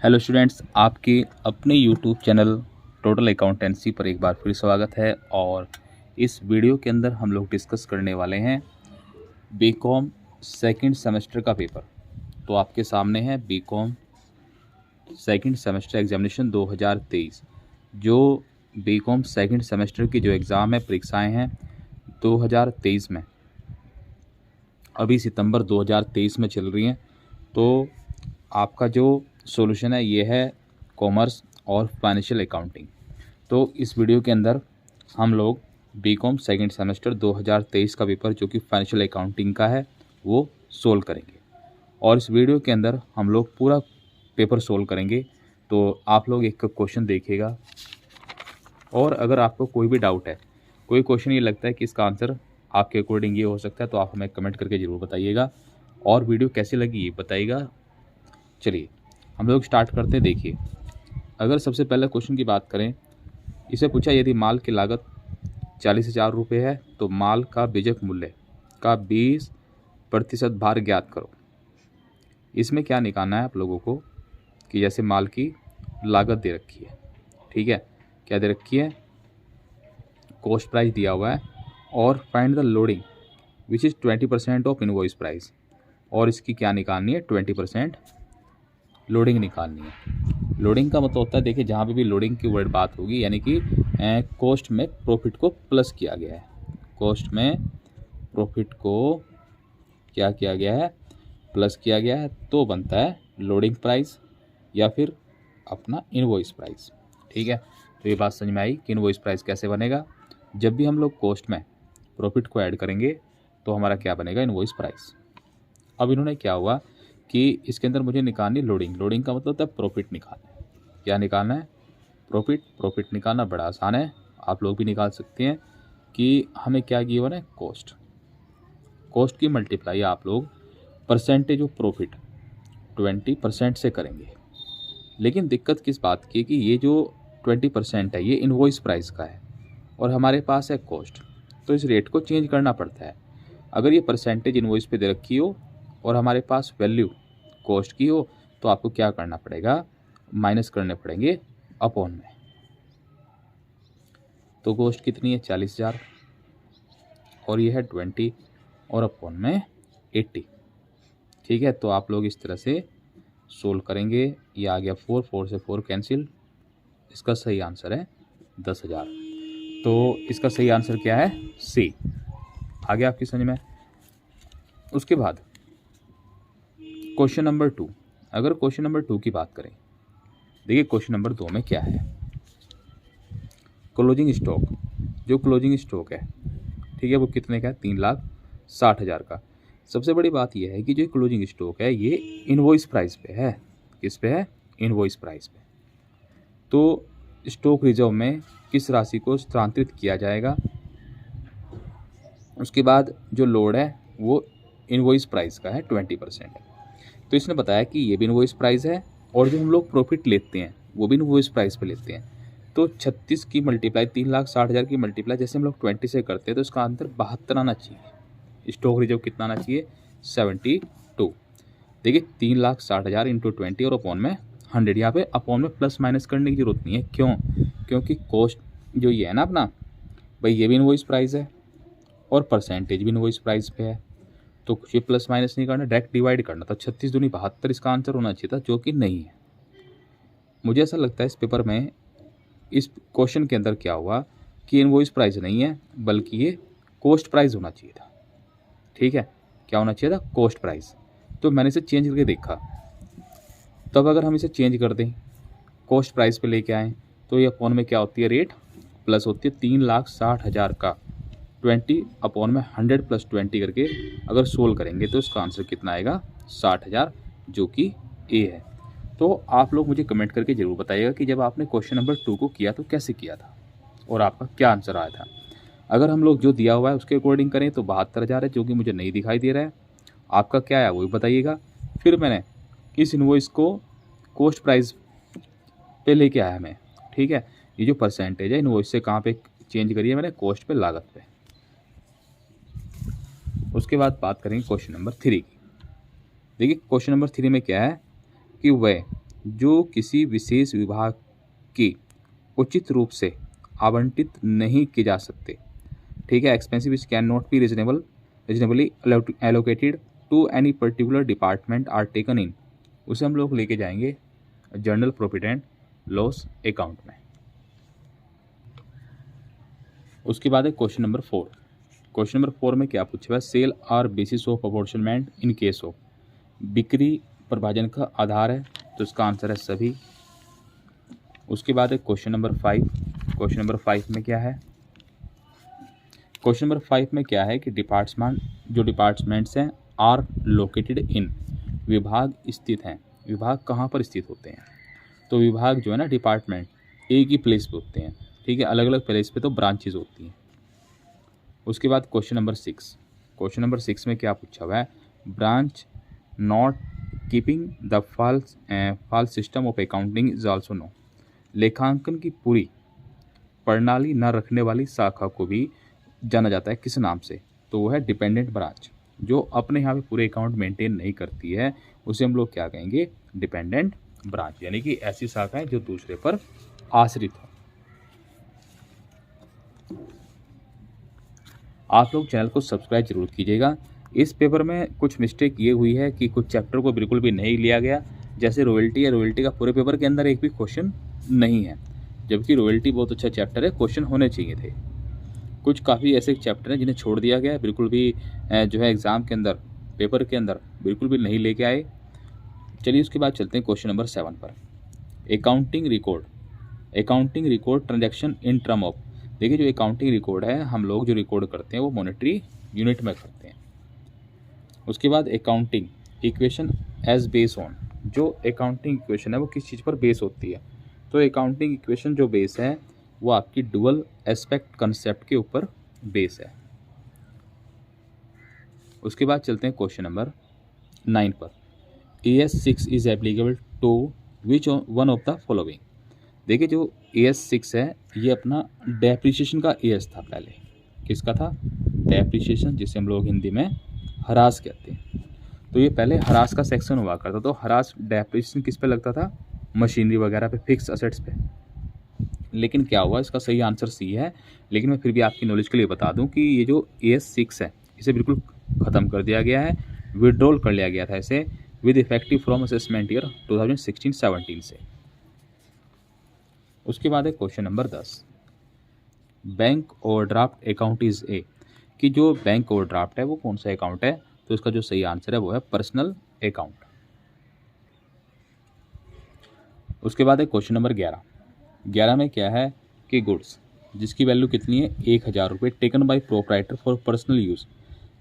Hello students, आपके अपने YouTube channel total accountancy पर एक बार फिर स्वागत है। और इस वीडियो के अंदर हम लोग डिस्कस करने वाले हैं बीकॉम सेकंड सेमेस्टर का पेपर। तो आपके सामने है बीकॉम सेकंड सेमेस्टर एग्जामिनेशन 2023। जो बीकॉम सेकंड सेमेस्टर की जो एग्ज़ाम है, परीक्षाएं हैं 2023 में, अभी सितंबर 2023 में चल रही हैं। तो आपका जो सॉल्यूशन है ये है कॉमर्स और फाइनेंशियल अकाउंटिंग। तो इस वीडियो के अंदर हम लोग बीकॉम सेकंड सेमेस्टर 2023 का पेपर जो कि फाइनेंशियल अकाउंटिंग का है वो सोल्व करेंगे। और इस वीडियो के अंदर हम लोग पूरा पेपर सोल्व करेंगे। तो आप लोग एक क्वेश्चन देखिएगा, और अगर आपको कोई भी डाउट है, कोई क्वेश्चन ये लगता है कि इसका आंसर आपके अकॉर्डिंग ये हो सकता है, तो आप हमें कमेंट करके ज़रूर बताइएगा। और वीडियो कैसी लगी ये बताइएगा। चलिए हम लोग स्टार्ट करते हैं। देखिए, अगर सबसे पहले क्वेश्चन की बात करें, इसे पूछा यदि माल की लागत 40,000 रुपये है तो माल का बीजक मूल्य का 20% भार ज्ञात करो। इसमें क्या निकालना है आप लोगों को कि जैसे माल की लागत दे रखी है, ठीक है, क्या दे रखी है, कॉस्ट प्राइस दिया हुआ है, और find the loading which is 20% of invoice price, और इसकी क्या निकालनी है, 20% लोडिंग निकालनी है। लोडिंग का मतलब होता है, देखिए जहाँ पे भी लोडिंग की वर्ड बात होगी यानी कि कॉस्ट में प्रॉफिट को प्लस किया गया है, कॉस्ट में प्रॉफिट को क्या किया गया है, प्लस किया गया है, तो बनता है लोडिंग प्राइस या फिर अपना इनवॉइस प्राइस। ठीक है, तो ये बात समझ में आई कि इनवॉइस प्राइस कैसे बनेगा। जब भी हम लोग कॉस्ट में प्रॉफिट को ऐड करेंगे तो हमारा क्या बनेगा, इनवॉइस प्राइस। अब इन्होंने क्या हुआ कि इसके अंदर मुझे निकालनी लोडिंग। लोडिंग का मतलब होता है प्रॉफिट निकालना है। क्या निकालना है, प्रॉफिट। प्रॉफिट निकालना बड़ा आसान है, आप लोग भी निकाल सकते हैं। कि हमें क्या गिवन है, कॉस्ट। कॉस्ट की मल्टीप्लाई आप लोग परसेंटेज ऑफ प्रॉफिट 20% से करेंगे। लेकिन दिक्कत किस बात की है कि ये जो 20% है ये इनवॉइस प्राइस का है और हमारे पास है कॉस्ट, तो इस रेट को चेंज करना पड़ता है। अगर ये परसेंटेज इनवॉइस पे दे रखी हो और हमारे पास वैल्यू कॉस्ट की हो तो आपको क्या करना पड़ेगा, माइनस करने पड़ेंगे अपॉन में। तो कॉस्ट कितनी है, 40,000, और ये है 20, और अपॉन में 80। ठीक है, तो आप लोग इस तरह से सोल्व करेंगे। ये आ गया 4, 4 से 4 कैंसिल। इसका सही आंसर है 10,000। तो इसका सही आंसर क्या है, सी। आ गया आपकी समझ में। उसके बाद क्वेश्चन नंबर 2। अगर क्वेश्चन नंबर 2 की बात करें, देखिए क्वेश्चन नंबर 2 में क्या है, क्लोजिंग स्टॉक। जो क्लोजिंग स्टॉक है, ठीक है, वो कितने का है, 3,60,000 का। सबसे बड़ी बात यह है कि जो क्लोजिंग स्टॉक है ये इनवॉइस प्राइस पे है। किस पे है, इनवॉइस प्राइस पे। तो स्टॉक रिजर्व में किस राशि को स्थानांतरित किया जाएगा। उसके बाद जो लोड है वो इनवॉइस प्राइस का है, 20%। तो इसने बताया कि ये भी इनवॉइस प्राइस है और जो हम लोग प्रॉफिट लेते हैं वो भी इनवॉइस प्राइस पे लेते हैं। तो 36 की मल्टीप्लाई 3,60,000 की मल्टीप्लाई जैसे हम लोग 20 से करते हैं तो इसका आंसर 72 आना चाहिए। स्टॉक रिजर्व कितना आना चाहिए, 72। देखिए 3,60,000 इंटू 20 और अपॉन में 100। यहाँ पे अपॉन में प्लस माइनस करने की जरूरत नहीं है। क्यों, क्योंकि कॉस्ट जो ये है ना अपना, भाई ये भी इनवॉइस प्राइस है और परसेंटेज भी इनवॉइस प्राइस पे है, तो कुछ भी प्लस माइनस नहीं करना, डायरेक्ट डिवाइड करना था। 36 दूनी 72 इसका आंसर होना चाहिए था, जो कि नहीं है। मुझे ऐसा लगता है इस पेपर में इस क्वेश्चन के अंदर क्या हुआ कि इनवॉइस प्राइस नहीं है बल्कि ये कॉस्ट प्राइस होना चाहिए था। ठीक है, क्या होना चाहिए था, कॉस्ट प्राइस। तो मैंने इसे चेंज करके देखा, तब अगर हम इसे चेंज कर दें कॉस्ट प्राइस पे लेके आएँ तो ये अपॉन में क्या होती है, रेट प्लस होती है 3,60,000 का 20 अपॉन में 100 प्लस 20 करके अगर सोल्व करेंगे तो इसका आंसर कितना आएगा, 60,000, जो कि ए है। तो आप लोग मुझे कमेंट करके ज़रूर बताइएगा कि जब आपने क्वेश्चन नंबर 2 को किया तो कैसे किया था और आपका क्या आंसर आया था। अगर हम लोग जो दिया हुआ है उसके अकॉर्डिंग करें तो 72,000 है, जो कि मुझे नहीं दिखाई दे रहा है। आपका क्या है वो भी बताइएगा। फिर मैंने इस इनवॉइस को कॉस्ट प्राइस पे लेके आया मैं। ठीक है, ये जो परसेंटेज है इनवॉइस से कहाँ पे चेंज करिए मैंने, कॉस्ट पे, लागत पे। उसके बाद बात करेंगे क्वेश्चन नंबर 3 की। देखिए क्वेश्चन नंबर 3 में क्या है कि वह जो किसी विशेष विभाग की उचित रूप से आवंटित नहीं किए जा सकते। ठीक है, expensive which can not be reasonably allocated to any particular department are taken in, उसे हम लोग लेके जाएंगे general profit and loss account में। उसके बाद है क्वेश्चन नंबर 4। क्वेश्चन नंबर 4 में क्या पूछा हुआ है, sale are basis of apportionment in case of, बिक्री प्रभाजन का आधार है, तो इसका आंसर है सभी। उसके बाद है क्वेश्चन नंबर 5। क्वेश्चन नंबर 5 में क्या है, क्वेश्चन नंबर 5 में क्या है कि डिपार्टमेंट्स हैं आर लोकेटेड इन, विभाग स्थित हैं। विभाग कहाँ पर स्थित होते हैं, तो विभाग जो है ना, डिपार्टमेंट एक ही प्लेस पे होते हैं। ठीक है, अलग अलग प्लेस पे तो ब्रांचेज होती हैं। उसके बाद क्वेश्चन नंबर 6। क्वेश्चन नंबर 6 में क्या पूछा हुआ है, branch not keeping the false system of accounting is also no, लेखांकन की पूरी प्रणाली न रखने वाली शाखा को भी जाना जाता है किस नाम से, तो वो है डिपेंडेंट ब्रांच। जो अपने यहाँ पे पूरे अकाउंट मेंटेन नहीं करती है उसे हम लोग क्या कहेंगे, डिपेंडेंट ब्रांच, यानी कि ऐसी शाखाएं जो दूसरे पर आश्रित हो। आप लोग चैनल को सब्सक्राइब जरूर कीजिएगा। इस पेपर में कुछ मिस्टेक ये हुई है कि कुछ चैप्टर को बिल्कुल भी नहीं लिया गया, जैसे रॉयल्टी है, रॉयल्टी का पूरे पेपर के अंदर एक भी क्वेश्चन नहीं है, जबकि रॉयल्टी बहुत अच्छा चैप्टर है, क्वेश्चन होने चाहिए थे। कुछ काफ़ी ऐसे चैप्टर हैं जिन्हें छोड़ दिया गया, बिल्कुल भी जो है एग्ज़ाम के अंदर, पेपर के अंदर बिल्कुल भी नहीं लेके आए। चलिए उसके बाद चलते हैं क्वेश्चन नंबर 7 पर। Accounting record transaction in term of, देखिए जो अकाउंटिंग रिकॉर्ड है, हम लोग जो रिकॉर्ड करते हैं वो मॉनेटरी यूनिट में करते हैं। उसके बाद accounting equation as base on, जो अकाउंटिंग इक्वेशन है वो किस चीज़ पर बेस होती है, तो अकाउंटिंग इक्वेशन जो बेस है वो आपकी डुअल एस्पेक्ट कंसेप्ट के ऊपर बेस है। उसके बाद चलते हैं क्वेश्चन नंबर 9 पर। AS6 is applicable to which one of the following, देखिए जो AS6 है ये अपना डेप्रिसिएशन का AS था पहले, किसका था, डेप्रिसिएशन, जिसे हम लोग हिंदी में हरास कहते हैं। तो ये पहले हरास का सेक्शन हुआ करता, तो हरास डेप्रिसिएशन किस पे लगता था, मशीनरी वगैरह पे, फिक्स असेट्स पे। लेकिन क्या हुआ, इसका सही आंसर सी है, लेकिन मैं फिर भी आपकी नॉलेज के लिए बता दूं कि ये जो AS6 है इसे बिल्कुल ख़त्म कर दिया गया है, विड्रॉल कर लिया गया था इसे with effective from assessment year 2016-17 से। उसके बाद है question number 10। Bank overdraft account is a, कि जो बैंक ओवरड्राफ्ट है वो कौन सा अकाउंट है, तो इसका जो सही आंसर है वो है पर्सनल अकाउंट। उसके बाद है क्वेश्चन नंबर 11 में क्या है कि गुड्स जिसकी वैल्यू कितनी है, 1000 रुपये, taken by proprietor for personal use,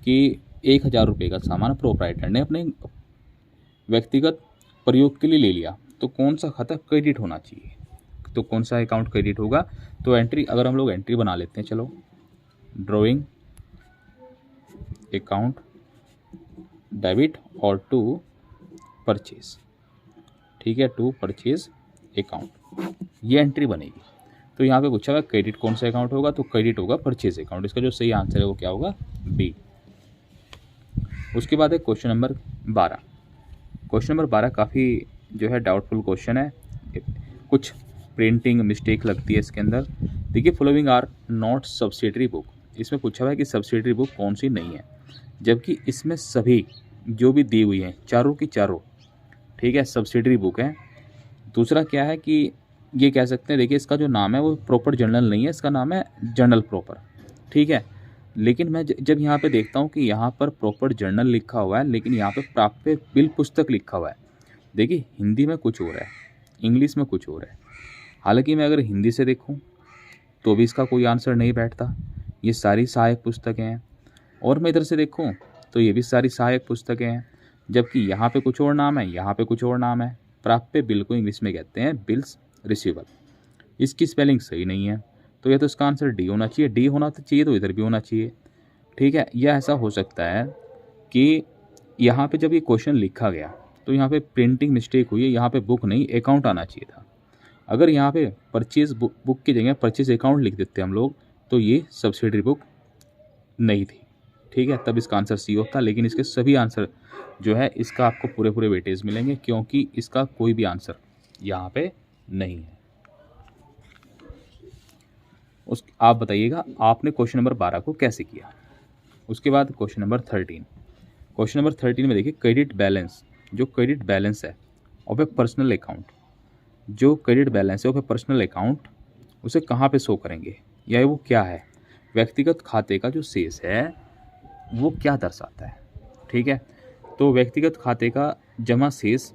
कि 1000 रुपये का सामान प्रोप्राइटर ने अपने व्यक्तिगत प्रयोग के लिए ले लिया, तो कौन सा खाता क्रेडिट होना चाहिए, तो कौन सा अकाउंट क्रेडिट होगा, तो एंट्री, अगर हम लोग एंट्री बना लेते हैं, चलो ड्राइंग अकाउंट डेबिट और टू परचेज, ठीक है, टू परचेज अकाउंट, ये एंट्री बनेगी। तो यहाँ पे पूछा हुआ क्रेडिट कौन सा अकाउंट होगा, तो क्रेडिट होगा परचेज अकाउंट, इसका जो सही आंसर है वो क्या होगा, बी। उसके बाद है क्वेश्चन नंबर 12। क्वेश्चन नंबर 12 काफ़ी जो है डाउटफुल क्वेश्चन है, कुछ प्रिंटिंग मिस्टेक लगती है इसके अंदर। देखिए following are not subsidiary book, इसमें पूछा हुआ है कि सब्सिडरी बुक कौन सी नहीं है, जबकि इसमें सभी जो भी दी हुई हैं चारों की चारों, ठीक है, सब्सिडरी बुक है। दूसरा क्या है कि ये कह सकते हैं, देखिए इसका जो नाम है वो प्रॉपर जर्नल नहीं है, इसका नाम है जर्नल प्रॉपर, ठीक है। लेकिन मैं जब यहाँ पे देखता हूँ कि यहाँ पर प्रॉपर जर्नल लिखा हुआ है, लेकिन यहाँ पे प्राप्य बिल पुस्तक लिखा हुआ है। देखिए हिंदी में कुछ और है, इंग्लिश में कुछ और है। हालांकि मैं अगर हिंदी से देखूँ तो भी इसका कोई आंसर नहीं बैठता, ये सारी सहायक पुस्तकें हैं, और मैं इधर से देखूँ तो ये भी सारी सहायक पुस्तकें हैं, जबकि यहाँ पे कुछ और नाम है, यहाँ पे कुछ और नाम है। प्राप्य बिल को इंग्लिश में कहते हैं बिल्स रिसीवेबल, इसकी स्पेलिंग सही नहीं है, तो यह तो इसका आंसर डी होना चाहिए, डी होना तो चाहिए तो इधर भी होना चाहिए, ठीक है। यह ऐसा हो सकता है कि यहाँ पे जब ये क्वेश्चन लिखा गया तो यहाँ पे प्रिंटिंग मिस्टेक हुई है, यहाँ पे बुक नहीं अकाउंट आना चाहिए था। अगर यहाँ पे परचेज बुक की जगह परचेज अकाउंट लिख देते हम लोग तो ये सब्सिडरी बुक नहीं थी, ठीक है, तब इसका आंसर सी होता। लेकिन इसके सभी आंसर जो है इसका आपको पूरे वेटेज मिलेंगे, क्योंकि इसका कोई भी आंसर यहाँ पे नहीं है। आप बताइएगा आपने क्वेश्चन नंबर 12 को कैसे किया। उसके बाद क्वेश्चन नंबर 13। क्वेश्चन नंबर 13 में देखिए क्रेडिट बैलेंस, जो क्रेडिट बैलेंस है ऑफ ए पर्सनल अकाउंट, जो क्रेडिट बैलेंस है ऑफ ए पर्सनल अकाउंट उसे कहाँ पे शो करेंगे या वो क्या है। व्यक्तिगत खाते का जो शेष है वो क्या दर्शाता है। ठीक है, तो व्यक्तिगत खाते का जमा शेष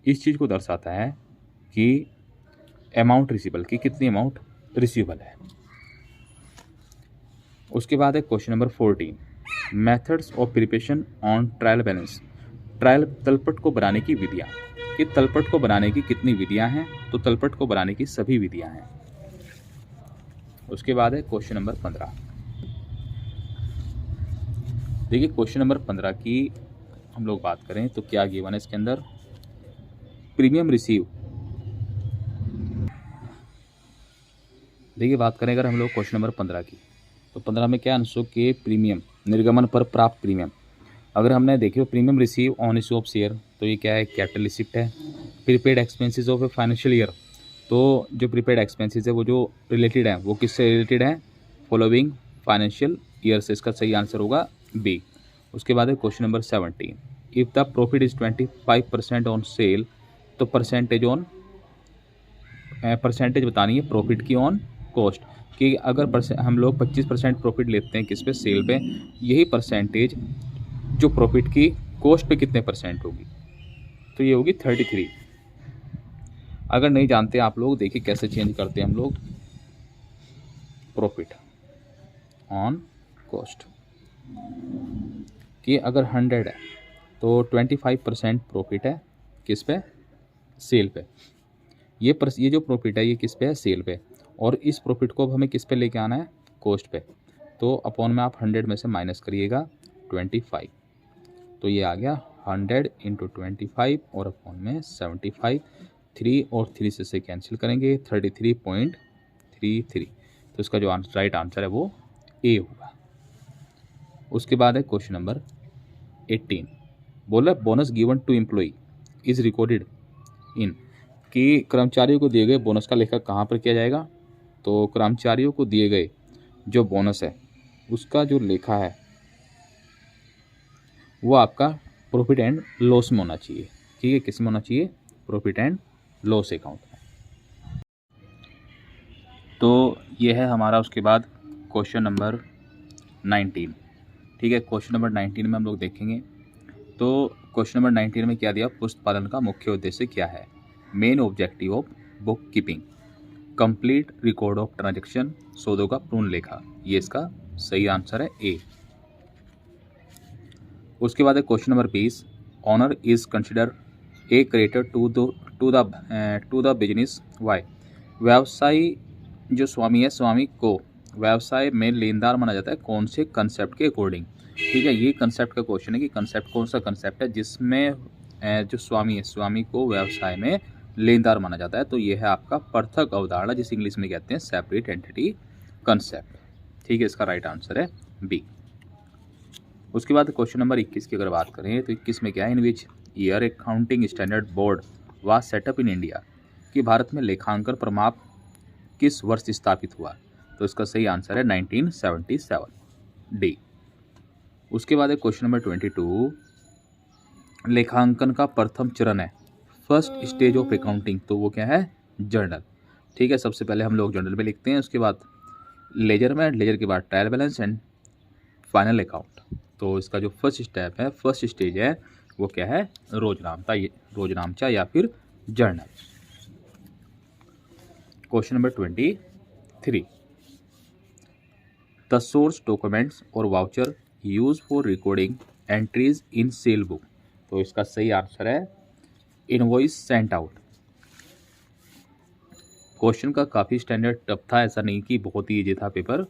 इस चीज़ को दर्शाता है कि अमाउंट रिसीवेबल की कितनी अमाउंट रिसीवेबल है। उसके बाद है question number 14, methods of preparation on trial balance, trial तलपट को बनाने की विधियाँ, कि तलपट को बनाने की कितनी विधियाँ हैं, तो तलपट को बनाने की सभी विधियाँ हैं। उसके बाद है क्वेश्चन नंबर 15। देखिए क्वेश्चन नंबर 15 की हम लोग बात करें तो क्या गिवन है इसके अंदर, प्रीमियम रिसीव। देखिए बात करें अगर हम लोग क्वेश्चन नंबर 15 की, तो 15 में क्या अंशों के प्रीमियम निर्गमन पर प्राप्त प्रीमियम। अगर हमने देखिए premium receive on issue of share, तो ये क्या है, कैपिटल रिसिप्ट है। Prepaid expenses of a financial year, तो जो प्रीपेड एक्सपेंसेस है वो जो रिलेटेड है वो किससे रिलेटेड है, फॉलोइंग फाइनेंशियल ईयर से। इसका सही आंसर होगा बी। उसके बाद है question number 17, if the profit is 25% on sale, तो परसेंटेज बतानी है प्रॉफिट की ऑन कॉस्ट, कि अगर हम लोग 25% प्रॉफिट लेते हैं किस पे, सेल पे, यही परसेंटेज जो प्रॉफिट की कॉस्ट पे कितने परसेंट होगी, तो ये होगी 33। अगर नहीं जानते आप लोग, देखिए कैसे चेंज करते हैं हम लोग, प्रॉफिट ऑन कॉस्ट, कि अगर 100 है तो 25% प्रॉफिट है किस पे, सेल पे। ये जो प्रॉफिट है ये किस पे है, सेल पे, और इस प्रॉफिट को अब हमें किस पे लेके आना है, कॉस्ट पे। तो अपॉन में आप 100 में से माइनस करिएगा 25, तो ये आ गया 100 इंटू 25 और अपॉन में 75, 3 और 3 से कैंसिल करेंगे 33.33, तो इसका जो राइट आंसर है वो ए होगा। उसके बाद है क्वेश्चन नंबर 18, बोला bonus given to employ is recorded in, कि कर्मचारियों को दिए गए बोनस का लेखा कहाँ पर किया जाएगा, तो कर्मचारियों को दिए गए जो बोनस है उसका जो लेखा है वो आपका प्रॉफिट एंड लॉस में होना चाहिए। ठीक है, किस में होना चाहिए, प्रॉफिट एंड लॉस अकाउंट में। तो ये है हमारा उसके बाद क्वेश्चन नंबर 19। ठीक है, क्वेश्चन नंबर 19 में हम लोग देखेंगे, तो क्वेश्चन नंबर 19 में क्या दिया, पुस्तक का मुख्य उद्देश्य क्या है, main objective of book keeping, complete record of transaction, सौदों का पूर्ण लेखा, ये इसका सही आंसर है ए। उसके बाद है question number 20, owner is consider a creditor to the business why, व्यवसायी जो स्वामी है, स्वामी को व्यवसाय में लेनदार माना जाता है कौन से कंसेप्ट के अकॉर्डिंग। ठीक है, ये कंसेप्ट का क्वेश्चन है कि कंसेप्ट कौन सा कंसेप्ट है जिसमें जो स्वामी है, स्वामी को व्यवसाय में लेनदार माना जाता है, तो ये है आपका पृथक अवधारणा, जिसे इंग्लिश में कहते हैं सेपरेट एंटिटी कंसेप्ट। ठीक है, इसका राइट आंसर है बी। उसके बाद क्वेश्चन नंबर 21 की अगर बात करें तो 21 में क्या है, in which year accounting standard board was set up in India, कि भारत में लेखांकन प्रमाप किस वर्ष स्थापित हुआ, तो इसका सही आंसर है 1977 डी। उसके बाद है क्वेश्चन नंबर 22, लेखांकन का प्रथम चरण है फर्स्ट स्टेज ऑफ अकाउंटिंग, तो वो क्या है, जर्नल। ठीक है, सबसे पहले हम लोग जर्नल में लिखते हैं, उसके बाद लेजर में, लेजर के बाद trial balance and final account. तो इसका जो फर्स्ट स्टेप है, फर्स्ट स्टेज है वो क्या है, रोजनामचा या फिर journal. Question number 23, the source documents और voucher use for recording entries in sale book, तो इसका सही आंसर है इनवॉइस सेंट आउट। क्वेश्चन का काफ़ी स्टैंडर्ड टफ था, ऐसा नहीं कि बहुत ही ईजी था, पेपर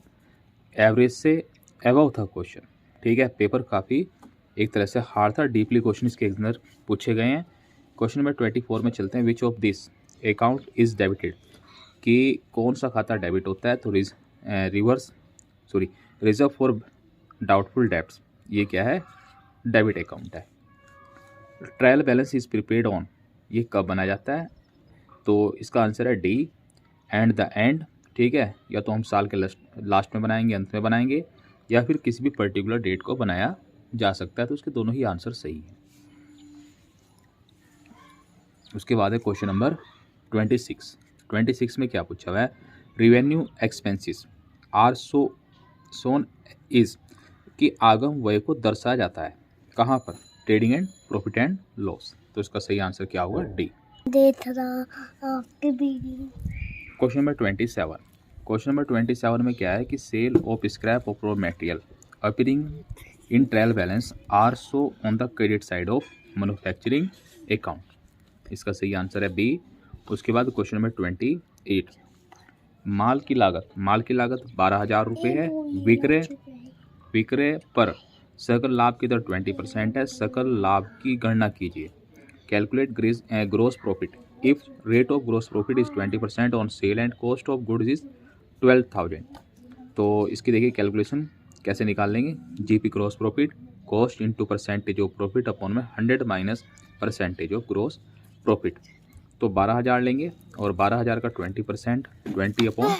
एवरेज से एबव था क्वेश्चन। ठीक है, पेपर काफ़ी एक तरह से हार्ड था, डीपली क्वेश्चन इसके अंदर पूछे गए हैं। क्वेश्चन नंबर 24 में चलते हैं, which of this account is debited, कि कौन सा खाता डेबिट होता है, तो रिजर्व फॉर डाउटफुल डेब्ट्स, ये क्या है, डेबिट अकाउंट है। Trial balance is prepaid on, ये कब बनाया जाता है, तो इसका आंसर है डी, एंड द एंड। ठीक है, या तो हम साल के लास्ट में बनाएंगे, अंत में बनाएंगे, या फिर किसी भी पर्टिकुलर डेट को बनाया जा सकता है। तो उसके दोनों ही आंसर सही हैं। उसके बाद है क्वेश्चन नंबर 26। 26 में क्या पूछा हुआ है, revenue expenses are shown is कि आगम व्यय को दर्शाया जाता है कहाँ पर, trading and profit and loss. तो इसका सही आंसर क्या होगा, D. Question number 27। Question number 27 में क्या है कि sale of scrap of raw material appearing in trial balance are so on the credit side of manufacturing account. इसका सही आंसर है बी। उसके बाद क्वेश्चन नंबर 28, माल की लागत 12,000 रुपये है, विक्रय पर सकल लाभ की दर 20% है। सकल लाभ की गणना कीजिए, calculate gross profit if rate of gross profit is 20% on sale and cost of goods is 12,000। तो इसकी देखिए कैलकुलेशन कैसे निकाल लेंगे, GP gross profit, cost into percentage of profit upon में 100 minus percentage of gross profit. तो 12,000 लेंगे और 12,000 का 20%, 20 अपॉन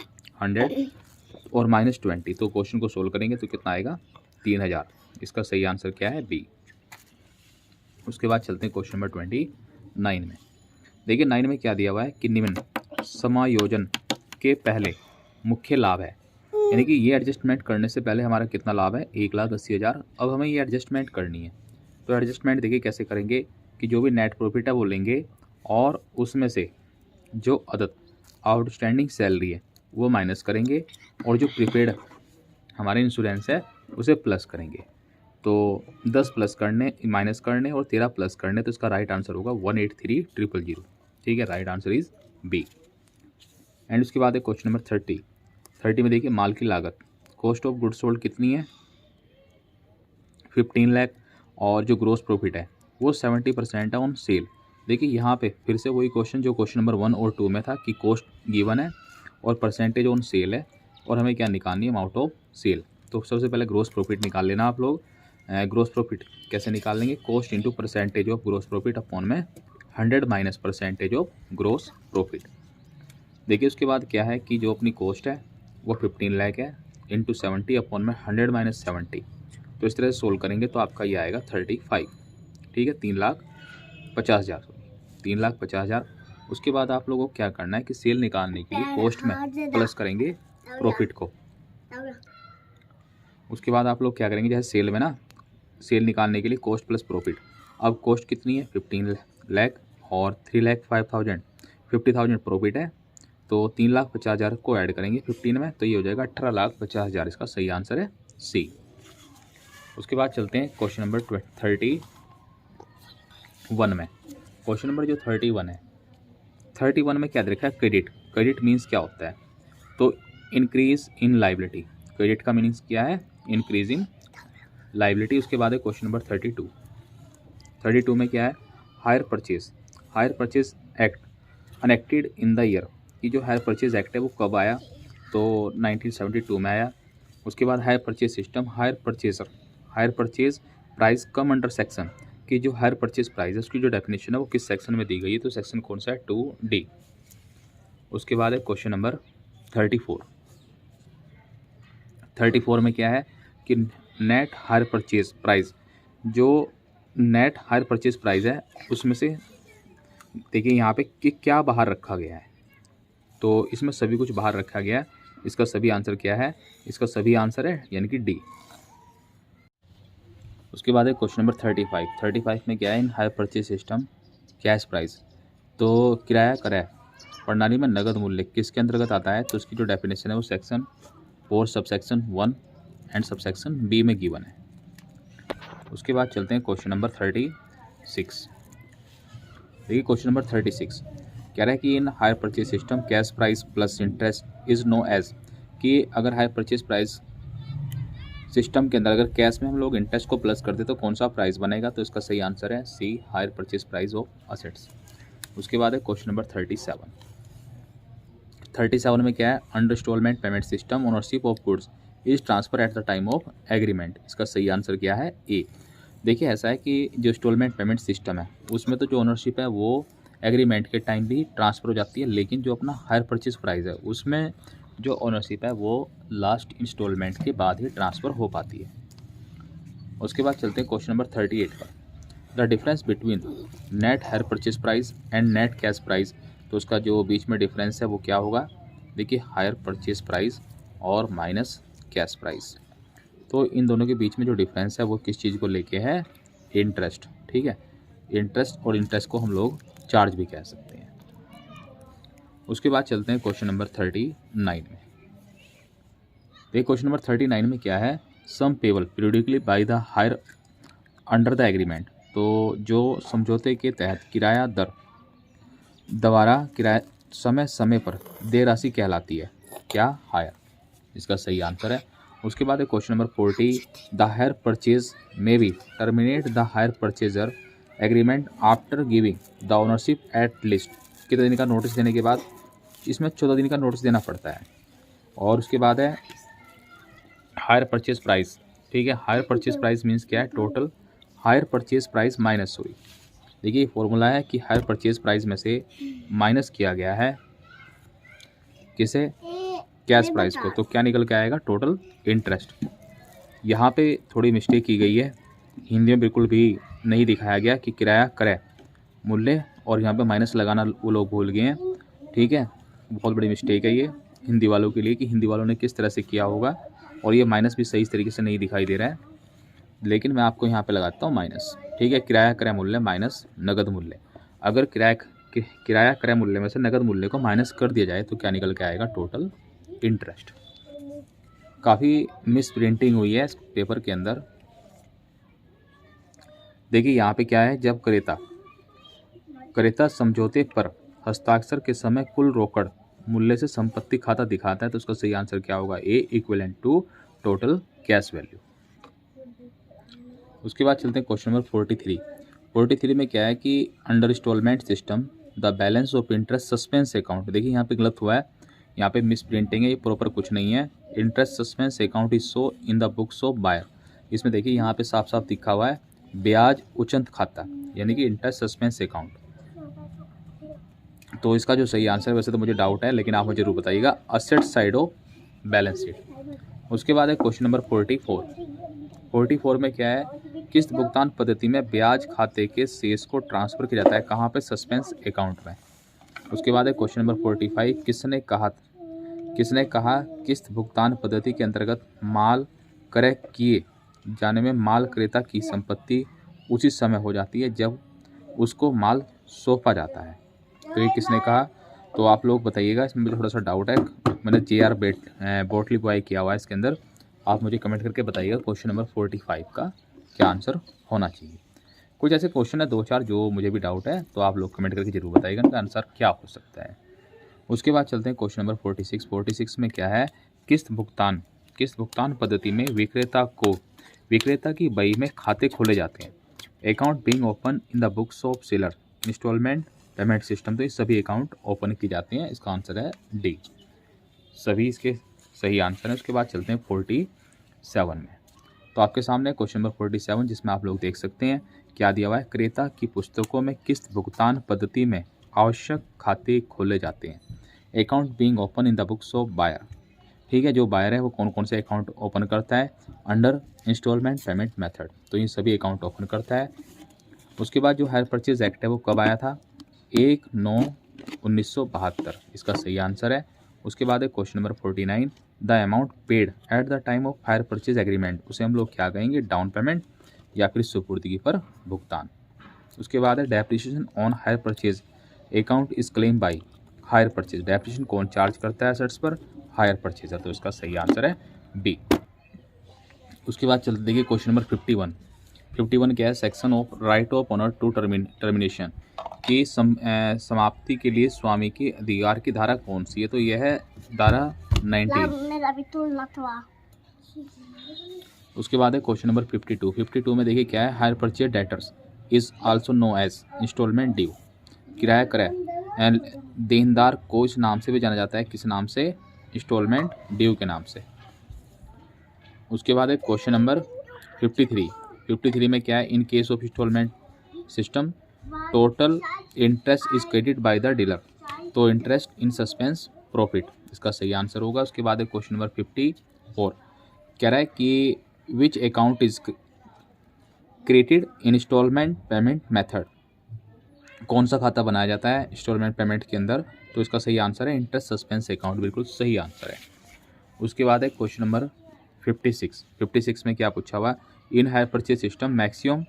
100 और माइनस 20। तो क्वेश्चन को सोल्व करेंगे तो कितना आएगा, 3,000। इसका सही आंसर क्या है, बी। उसके बाद चलते हैं क्वेश्चन नंबर 29 में। देखिए 9 में क्या दिया हुआ है कि निम्न समायोजन के पहले मुख्य लाभ है, यानी कि ये एडजस्टमेंट करने से पहले हमारा कितना लाभ है, 1,80,000। अब हमें ये एडजस्टमेंट करनी है। तो एडजस्टमेंट देखिए कैसे करेंगे कि जो भी नेट प्रॉफिट है वो लेंगे और उसमें से जो अदद आउटस्टैंडिंग सैलरी है वो माइनस करेंगे और जो प्रीपेड हमारे इंश्योरेंस है उसे प्लस करेंगे। तो 10 प्लस करने, माइनस करने और 13 प्लस करने, तो इसका राइट आंसर होगा 183,000। ठीक है, right answer is B. And उसके बाद है क्वेश्चन नंबर 30 में देखिए माल की लागत, कॉस्ट ऑफ गुड्स सोल्ड कितनी है, 15 लाख, और जो ग्रोस प्रॉफिट है वो 70% है ऑन सेल। देखिए यहाँ पे फिर से वही क्वेश्चन जो क्वेश्चन नंबर 1 और 2 में था कि कॉस्ट गिवन है और परसेंटेज ऑन सेल है और हमें क्या निकालनी है, अमाउंट ऑफ सेल। तो सबसे पहले ग्रोस प्रॉफिट निकाल लेना आप लोग। ग्रोस प्रॉफिट कैसे निकाल लेंगे, cost into percentage of gross profit upon में 100 minus percentage of gross profit. देखिए उसके बाद क्या है कि जो अपनी कॉस्ट है वो 15 लाख है, इंटू 70 अपॉन में 100 माइनस 70। तो इस तरह से सोल्व करेंगे तो आपका ये आएगा 35। ठीक है, 3,50,000, 3,50,000। उसके बाद आप लोगों को क्या करना है कि सेल निकालने के लिए कॉस्ट में प्लस करेंगे प्रॉफिट को। उसके बाद आप लोग क्या करेंगे, जैसे सेल में ना, सेल निकालने के लिए कॉस्ट प्लस प्रॉफिट। अब कॉस्ट कितनी है, 15 लाख और 3,05,000, 50,000 प्रॉफिट है। तो 3,50,000 को ऐड करेंगे 15 में, तो ये हो जाएगा 18,50,000। इसका सही आंसर है सी। उसके बाद चलते हैं क्वेश्चन नंबर 31 में। क्वेश्चन नंबर जो 31 है, 31 में क्या देखा है, क्रेडिट। क्रेडिट मीन्स क्या होता है, तो इंक्रीज इन लाइबिलिटी। क्रेडिट का मीनिंग्स क्या है, इंक्रीज इन लाइबिलिटी। उसके बाद है क्वेश्चन नंबर 32 में क्या है, hire purchase. Hire purchase act enacted in the year. ये जो हायर परचेज एक्ट है वो कब आया, तो 1972 में आया। उसके बाद higher purchase system, higher purchase price come under section, कि जो हायर परचेज प्राइस है उसकी जो डेफिनेशन है वो किस सेक्शन में दी गई है, तो सेक्शन कौन सा है, 2D। उसके बाद है क्वेश्चन नंबर 34 में क्या है कि नेट हायर परचेज प्राइस, जो नेट हायर परचेज प्राइस है उसमें से देखिए यहाँ पे कि क्या बाहर रखा गया है, तो इसमें सभी कुछ बाहर रखा गया है। इसका सभी आंसर क्या है, इसका सभी आंसर है यानी कि डी। उसके बाद है क्वेश्चन नंबर 35 में क्या है, इन hire purchase system cash price, तो किराया क्रय प्रणाली में नगद मूल्य किसके अंतर्गत आता है, तो उसकी जो डेफिनेशन है वो section 4 subsection 1 and subsection B में गिवन है। उसके बाद चलते हैं क्वेश्चन नंबर 36। देखिए क्वेश्चन नंबर 36 कह रहा है कि in hire purchase system cash price plus interest is no as, कि अगर हायर परचेज प्राइस सिस्टम के अंदर अगर कैश में हम लोग इंटरेस्ट को प्लस करते तो कौन सा प्राइस बनेगा, तो इसका सही आंसर है C, hire purchase price of assets. उसके बाद है क्वेश्चन नंबर 37 में क्या है, under instalment payment system ownership of goods is transfer at the time of agreement. इसका सही आंसर क्या है, ए। देखिए ऐसा है कि जो इंस्टॉलमेंट पेमेंट सिस्टम है उसमें तो जो ओनरशिप है वो एग्रीमेंट के टाइम भी ट्रांसफ़र हो जाती है, लेकिन जो अपना हायर परचेज प्राइस है उसमें जो ओनरशिप है वो लास्ट इंस्टॉलमेंट के बाद ही ट्रांसफ़र हो पाती है। उसके बाद चलते हैं क्वेश्चन नंबर 38 पर। The difference between net higher purchase price and net cash price. तो उसका जो बीच में डिफरेंस है वो क्या होगा? देखिए, हायर परचेज प्राइस और माइनस कैश प्राइस। तो इन दोनों के बीच में जो डिफरेंस है वो किस चीज़ को लेके है? इंटरेस्ट। ठीक है, इंटरेस्ट, और इंटरेस्ट को हम लोग चार्ज भी कह सकते हैं। उसके बाद चलते हैं क्वेश्चन नंबर 39 में। देखिए क्वेश्चन नंबर 39 में क्या है? Sum payable periodically by the hire under the agreement. तो जो समझौते के तहत किराया दर द्वारा किराया समय समय पर देय राशि कहलाती है क्या? हायर। इसका सही आंसर है। उसके बाद है question number 40। The hire purchase may be terminate the hire purchaser agreement after giving the ownership at least. कितने दिन का नोटिस देने के बाद? इसमें 14 दिन का नोटिस देना पड़ता है। और उसके बाद है हायर परचेज प्राइस। ठीक है, हायर परचेज प्राइस मीन्स क्या है? Total higher purchase price minus हुई। देखिए फॉर्मूला है कि हायर परचेज प्राइस में से माइनस किया गया है किसे? कैश प्राइस को। तो क्या निकल के आएगा? Total interest. यहाँ पे थोड़ी मिस्टेक की गई है, हिंदी में बिल्कुल भी नहीं दिखाया गया कि किराया क्रय मूल्य, और यहाँ पे माइनस लगाना वो लोग भूल गए हैं। ठीक है, बहुत बड़ी मिस्टेक है ये हिंदी वालों के लिए कि हिंदी वालों ने किस तरह से किया होगा, और ये माइनस भी सही तरीके से नहीं दिखाई दे रहा है, लेकिन मैं आपको यहाँ पे लगाता हूँ माइनस। ठीक है, किराया क्रय मूल्य माइनस नगद मूल्य। अगर किराया क्रय मूल्य में से नगद मूल्य को माइनस कर दिया जाए तो क्या निकल के आएगा? Total interest. काफ़ी मिस प्रिंटिंग हुई है इस पेपर के अंदर। देखिए यहाँ पे क्या है? जब क्रेता समझौते पर हस्ताक्षर के समय कुल रोकड़ मूल्य से संपत्ति खाता दिखाता है तो उसका सही आंसर क्या होगा? A equivalent to total cash value. उसके बाद चलते हैं क्वेश्चन नंबर 43। 43 में क्या है कि under installment system the balance of interest suspense account. देखिए यहाँ पे गलत हुआ है, यहाँ पे मिस प्रिंटिंग है, ये प्रॉपर कुछ नहीं है। Interest suspense account is show in the books of buyer. इसमें देखिए यहाँ पे साफ साफ लिखा हुआ है ब्याज उचंत खाता, यानी कि इंटरेस्ट सस्पेंस अकाउंट। तो इसका जो सही आंसर है, वैसे तो मुझे डाउट है लेकिन आप मुझे जरूर बताइएगा, asset side of balance sheet. उसके बाद है क्वेश्चन नंबर 44। 44 में क्या है? किस्त भुगतान पद्धति में ब्याज खाते के शेष को ट्रांसफर किया जाता है कहाँ पे? सस्पेंस अकाउंट में। उसके बाद है क्वेश्चन नंबर 45। किसने कहा किस्त भुगतान पद्धति के अंतर्गत माल क्रय किए जाने में माल क्रेता की संपत्ति उसी समय हो जाती है जब उसको माल सौंपा जाता है। तो ये किसने कहा? तो आप लोग बताइएगा, इसमें मुझे थोड़ा सा डाउट है, मैंने JR बोटली बॉय किया हुआ है इसके अंदर। आप मुझे कमेंट करके बताइएगा क्वेश्चन नंबर 45 का क्या आंसर होना चाहिए। कुछ ऐसे क्वेश्चन है 2-4 जो मुझे भी डाउट है, तो आप लोग कमेंट करके जरूर बताइएगा इनका आंसर क्या हो सकता है। उसके बाद चलते हैं क्वेश्चन नंबर 46। 46 में क्या है? किस्त भुगतान पद्धति में विक्रेता की बही में खाते खोले जाते हैं। Account being open in the books of seller installment payment system. तो ये सभी अकाउंट ओपन की जाते हैं। इसका आंसर है डी, सभी इसके सही आंसर है। उसके बाद चलते हैं 47 में। तो आपके सामने क्वेश्चन नंबर 47, जिसमें आप लोग देख सकते हैं क्या दिया हुआ है? क्रेता की पुस्तकों में किस्त भुगतान पद्धति में आवश्यक खाते खोले जाते हैं। Account being open in the books of buyer. ठीक है, जो बायर है वो कौन कौन से अकाउंट ओपन करता है? Under instalment payment method. तो ये सभी अकाउंट ओपन करता है। उसके बाद जो हायर परचेज एक्ट है वो कब आया था? 1/9/1972। इसका सही आंसर है। उसके बाद है question number 49। The amount paid eight the time of hire purchase agreement. उसे हम लोग क्या कहेंगे? डाउन पेमेंट या फिर सुपुर्दगी पर भुगतान। उसके बाद है depreciation on hire purchase account is claim by hire purchase. Depreciation कौन चार्ज करता है एसेट्स पर? Hire purchaser. तो इसका सही आंसर है बी। उसके बाद चलते देखिए क्वेश्चन नंबर 51। 51 क्या है? Section of right of owner to termination की समाप्ति के लिए स्वामी के अधिकार की धारा कौन सी है? तो यह है धारा 19। उसके बाद है क्वेश्चन नंबर 52। 52 में देखिए क्या है? Hire purchase debtors is also know as installment due. किराया क्रय देनदार को इस नाम से भी जाना जाता है, किस नाम से? इंस्टॉलमेंट ड्यू के नाम से। उसके बाद है क्वेश्चन नंबर 53। 53 में क्या है? In case of installment system total interest is credit by the dealer, तो इंटरेस्ट इन सस्पेंस प्रॉफिट इसका सही आंसर होगा। उसके बाद है क्वेश्चन नंबर 54, कह रहा है कि which account is created installment payment method, कौन सा खाता बनाया जाता है इंस्टॉलमेंट पेमेंट के अंदर, तो इसका सही आंसर है इंटरेस्ट सस्पेंस अकाउंट, बिल्कुल सही आंसर है। उसके बाद है क्वेश्चन नंबर 56 में क्या पूछा हुआ, इन hire purchase system maximum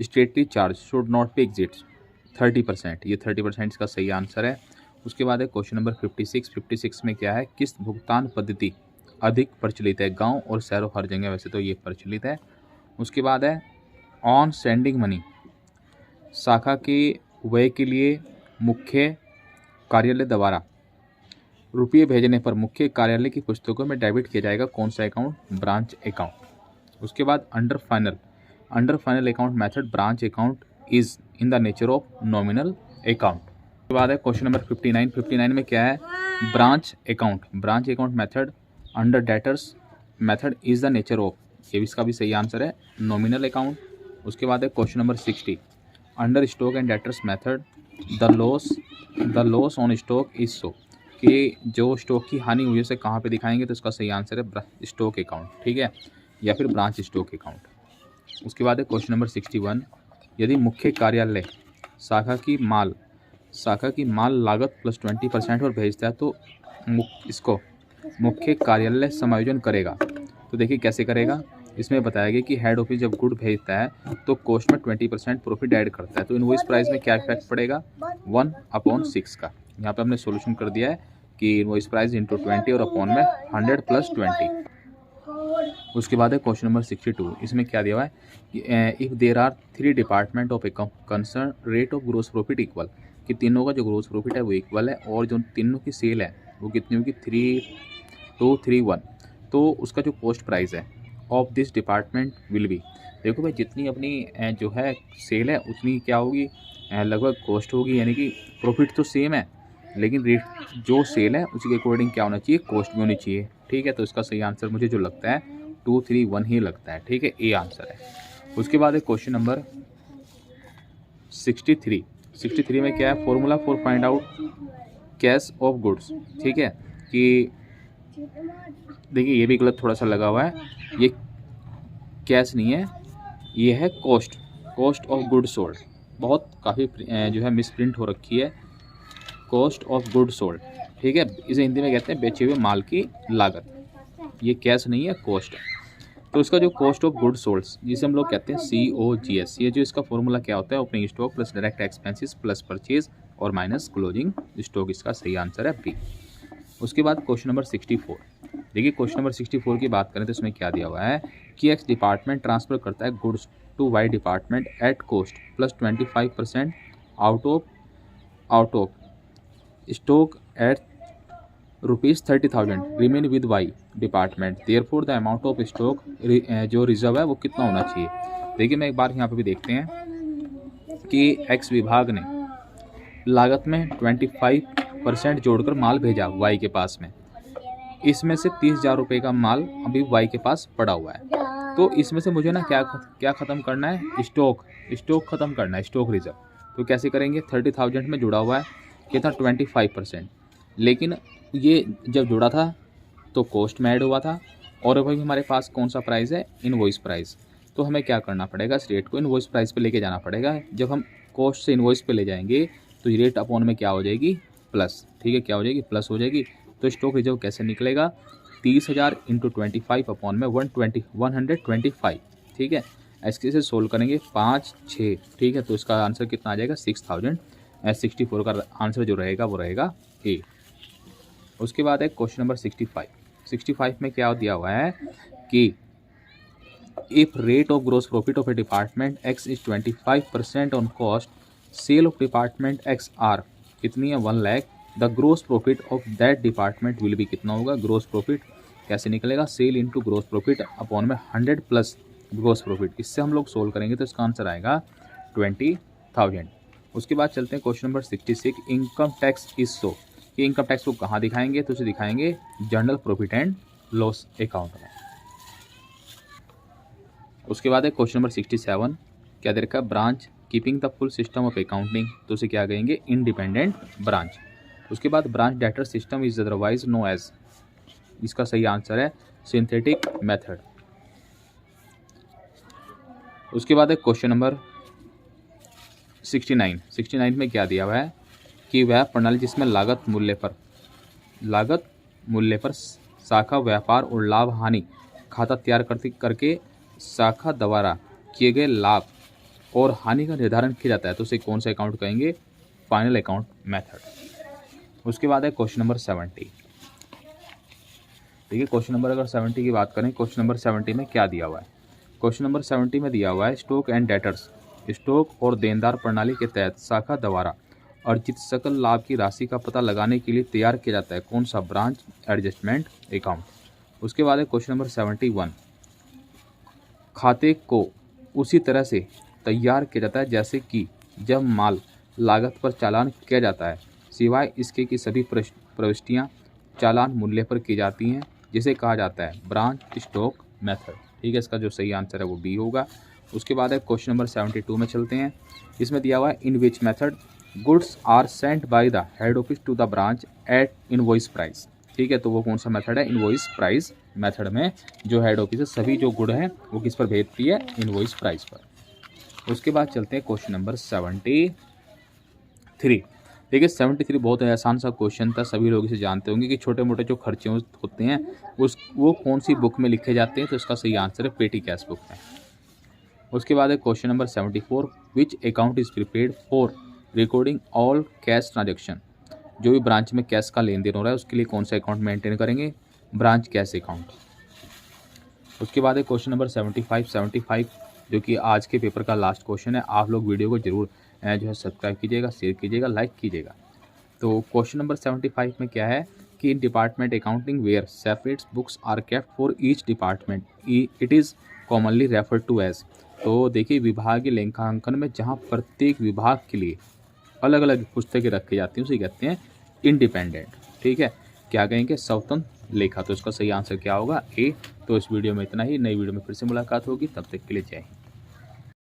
स्टेटरी charge should not be exit 30%, ये 30% इसका सही आंसर है। उसके बाद है क्वेश्चन नंबर 56 में क्या है, किस भुगतान पद्धति अधिक प्रचलित है, गांव और शहरों हर जगह वैसे तो ये प्रचलित है। उसके बाद है ऑन सेंडिंग मनी, शाखा के व्यय के लिए मुख्य कार्यालय द्वारा रुपये भेजने पर मुख्य कार्यालय की पुस्तकों में डेबिट किया जाएगा कौन सा अकाउंट, ब्रांच अकाउंट। उसके बाद under final account method branch account is in the nature of nominal account. उसके बाद है क्वेश्चन नंबर 59 में क्या है, branch account method under debtors method is the nature of, ये भी इसका भी सही आंसर है नॉमिनल अकाउंट। उसके बाद है question number 60, under stock and debtors method the loss on stock is so, कि जो स्टॉक की हानि हुई उसे कहाँ पे दिखाएंगे, तो इसका सही आंसर है स्टॉक अकाउंट, ठीक है, या फिर ब्रांच स्टॉक अकाउंट। उसके बाद है क्वेश्चन नंबर 61, यदि मुख्य कार्यालय शाखा की माल लागत प्लस 20% पर भेजता है तो इसको मुख्य कार्यालय समायोजन करेगा, तो देखिए कैसे करेगा, इसमें बताया गया कि हेड ऑफिस जब गुड भेजता है तो कॉस्ट में 20% प्रॉफिट ऐड करता है, तो इनवॉइस प्राइस में क्या इफेक्ट पड़ेगा 1/6 का। यहाँ पे हमने सॉल्यूशन कर दिया है कि इनवॉइस प्राइस इंटू 20 और अपॉन में 100 + 20। उसके बाद है क्वेश्चन नंबर 62, इसमें क्या दिया हुआ है कि if there are 3 department of a concern rate of gross profit equal, कि तीनों का जो ग्रोस प्रॉफिट है वो इक्वल है और जो तीनों की सेल है वो कितनी होगी 3231, तो उसका जो कॉस्ट प्राइस है of this department will be, देखो भाई जितनी अपनी जो है सेल है उतनी क्या होगी लगभग कॉस्ट होगी, यानी कि प्रॉफिट तो सेम है लेकिन रेट जो सेल है उसी के अकॉर्डिंग क्या होना चाहिए, कॉस्ट भी होनी चाहिए, ठीक है। तो इसका सही आंसर मुझे जो लगता है 231 ही लगता है, ठीक है, ए आंसर है। उसके बाद है क्वेश्चन नंबर 63 में क्या है, formula for find out cash of goods, ठीक है, कि देखिए ये भी गलत थोड़ा सा लगा हुआ है, ये कैश नहीं है, ये है कॉस्ट ऑफ गुड सोल्ड, बहुत काफ़ी जो है मिसप्रिंट हो रखी है, कॉस्ट ऑफ गुड सोल्ड, ठीक है, इसे हिंदी में कहते हैं बेचे हुए माल की लागत, ये कैश नहीं है कॉस्ट है। तो इसका जो कॉस्ट ऑफ गुड सोल्ड जिसे हम लोग कहते हैं COGS, ये जो इसका फॉर्मूला क्या होता है, opening stock plus direct expenses plus purchase और माइनस क्लोजिंग स्टॉक, इसका सही आंसर है बी। उसके बाद क्वेश्चन नंबर 64, देखिए क्वेश्चन नंबर 64 की बात करें तो इसमें क्या दिया हुआ है कि X डिपार्टमेंट ट्रांसफ़र करता है goods to Y department at cost plus 25% out of stock at ₹30,000 remain with Y department, therefore the amount of stock जो रिजर्व है वो कितना होना चाहिए। देखिए मैं एक बार यहाँ पे भी देखते हैं कि X विभाग ने लागत में 25% जोड़कर माल भेजा Y के पास में, इसमें से 30,000 रुपये का माल अभी Y के पास पड़ा हुआ है, तो इसमें से मुझे ना क्या ख़त्म करना है, स्टॉक ख़त्म करना है, स्टॉक रिजर्व। तो कैसे करेंगे, 30,000 में जुड़ा हुआ है कितना 25%, लेकिन ये जब जुड़ा था तो कॉस्ट में ऐड हुआ था और अभी हमारे पास कौन सा प्राइस है, इनवॉइस प्राइस, तो हमें क्या करना पड़ेगा, इस रेट को इनवॉइस प्राइस पे लेके जाना पड़ेगा। जब हम कॉस्ट से इनवॉइस पे ले जाएंगे तो ये रेट अपॉन में क्या हो जाएगी प्लस, ठीक है, क्या हो जाएगी प्लस हो जाएगी। तो स्टॉक रिजर्व कैसे निकलेगा, 30,000 × 25 अपॉन में 125, ठीक है, ऐसे से सोल्व करेंगे 5 6, ठीक है, तो इसका आंसर कितना आ जाएगा 6064 का आंसर जो रहेगा वो रहेगा ए। उसके बाद है क्वेश्चन नंबर 65 में क्या दिया हुआ है कि if rate of gross profit of a department X is 25% on cost, sale of department X are कितनी है 1 lakh, the gross profit of that department will भी कितना होगा, ग्रोस प्रॉफिट कैसे निकलेगा, sale into gross profit upon में 100 plus gross profit, इससे हम लोग सोल्व करेंगे तो इसका आंसर आएगा 20,000। उसके बाद चलते हैं question number 66, income tax is so, कि इनकम टैक्स को कहाँ दिखाएंगे, तो उसे दिखाएंगे general profit and loss account में। उसके बाद है क्वेश्चन नंबर 67, क्या दे रखा है, branch keeping the full system of accounting, तो उसे क्या कहेंगे, इंडिपेंडेंट ब्रांच। उसके बाद branch debtor system is otherwise know as, इसका सही आंसर है सिंथेटिक मेथड। उसके बाद है क्वेश्चन नंबर 69 में क्या दिया हुआ है कि वह प्रणाली जिसमें लागत मूल्य पर शाखा व्यापार और लाभ हानि खाता तैयार करके शाखा द्वारा किए गए लाभ और हानि का निर्धारण किया जाता है, तो उसे कौन सा अकाउंट कहेंगे, फाइनल अकाउंट मेथड। उसके बाद है क्वेश्चन नंबर 70। ठीक है, क्वेश्चन नंबर अगर 70 की बात करें, क्वेश्चन नंबर 70 में क्या दिया हुआ है, क्वेश्चन नंबर 70 में दिया हुआ है स्टॉक एंड डेटर्स, स्टॉक और देनदार प्रणाली के तहत शाखा द्वारा अर्जित सकल लाभ की राशि का पता लगाने के लिए तैयार किया जाता है कौन सा, ब्रांच एडजस्टमेंट अकाउंट। उसके बाद है क्वेश्चन नंबर 71, खाते को उसी तरह से तैयार किया जाता है जैसे कि जब माल लागत पर चालान किया जाता है, सिवाय इसके कि सभी प्रविष्टियां चालान मूल्य पर की जाती हैं, जिसे कहा जाता है ब्रांच स्टॉक मेथड। ठीक है, इसका जो सही आंसर है वो बी होगा। उसके बाद है क्वेश्चन नंबर 72 में चलते हैं। इसमें दिया हुआ है in which method goods are sent by the head office to the branch at invoice price. ठीक है, तो वो कौन सा मेथड है, इनवॉइस प्राइस मेथड में जो हेड ऑफिस है सभी जो गुड हैं वो किस पर भेजती है, इनवॉइस प्राइस पर। उसके बाद चलते हैं क्वेश्चन नंबर 73। देखिए 73 बहुत आसान सा क्वेश्चन था, सभी लोग इसे जानते होंगे कि छोटे मोटे जो खर्चे होते हैं वो कौन सी बुक में लिखे जाते हैं, तो इसका सही आंसर है पेटी कैश बुक में। उसके बाद है question number 74, which account is prepared for recording all cash transaction, जो भी ब्रांच में कैश का लेन देन हो रहा है उसके लिए कौन सा अकाउंट मेंटेन करेंगे, ब्रांच कैश अकाउंट। उसके बाद है क्वेश्चन नंबर 75 जो कि आज के पेपर का लास्ट क्वेश्चन है। आप लोग वीडियो को जरूर जो है सब्सक्राइब कीजिएगा, शेयर कीजिएगा, लाइक कीजिएगा। तो क्वेश्चन नंबर 75 में क्या है कि in department accounting where separate books are kept for each department it is commonly referred to as. तो देखिए विभागीय लेखांकन में जहाँ प्रत्येक विभाग के लिए अलग अलग पुस्तकें रखी जाती हैं उसे कहते हैं इंडिपेंडेंट। ठीक है, क्या कहेंगे, स्वतंत्र लेखा। तो इसका सही आंसर क्या होगा, ए। तो इस वीडियो में इतना ही, नई वीडियो में फिर से मुलाकात होगी, तब तक के लिए जय हिंद।